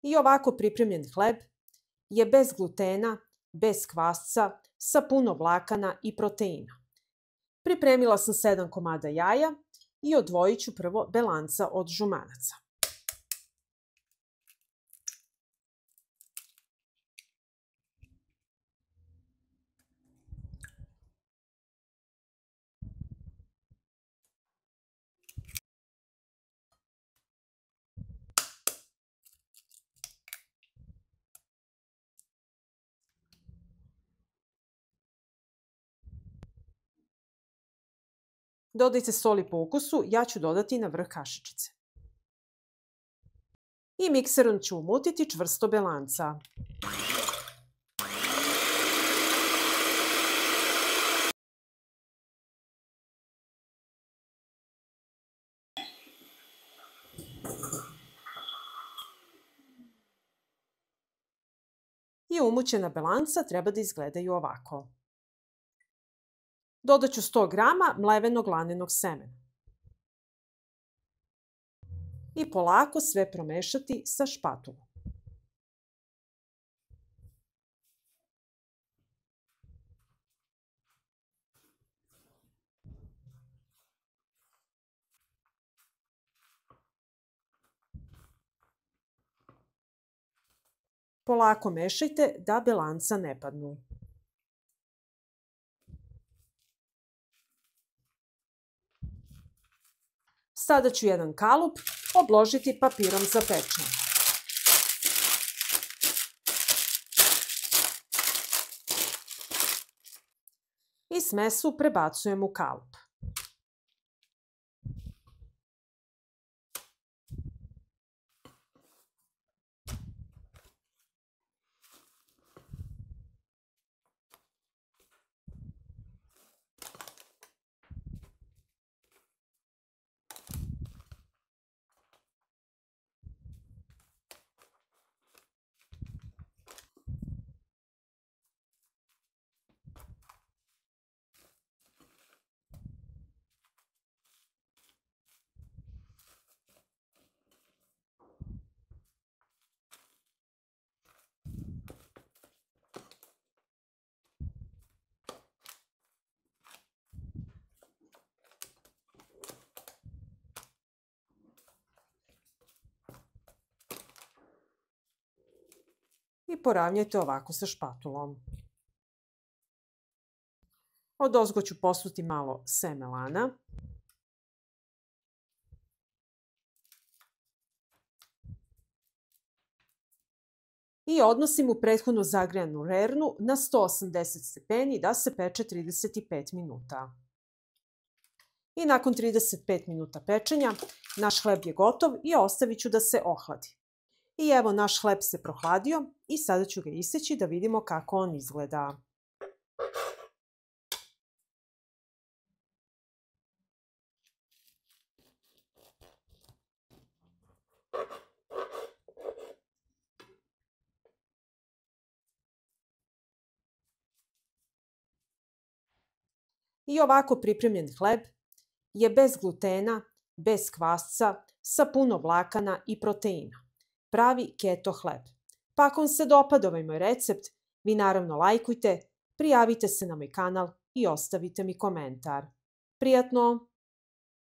I ovako pripremljen hleb je bez glutena, bez kvasca, sa puno vlakana i proteina. Pripremila sam 7 komada jaja i odvojit ću prvo belanca od žumanaca. Dodajte soli po ukusu, ja ću dodati na vrh kašičice. I mikserom ću umutiti čvrsto belanca. I umućena belanca treba da izgledaju ovako. Dodat ću 100 grama mlevenog lanenog semena. I polako sve promešati sa špatulom. Polako mešajte da belanca ne padnu. Sada ću jedan kalup obložiti papirom za pečenje. I smesu prebacujem u kalup. I poravnjajte ovako sa špatulom. Odozgo ću posuti malo seme lana. I odnosim u prethodno zagrejanu rernu na 180 stepeni da se peče 35 minuta. I nakon 35 minuta pečenja naš hleb je gotov i ostavit ću da se ohladi. I evo naš hleb se prohladio i sada ću ga iseći da vidimo kako on izgleda. I ovako pripremljen hleb je bez glutena, bez kvasca, sa puno vlakana i proteina. Pravi keto hleb. Pa ako vam se dopada ovaj moj recept, vi naravno lajkujte, prijavite se na moj kanal i ostavite mi komentar. Prijatno!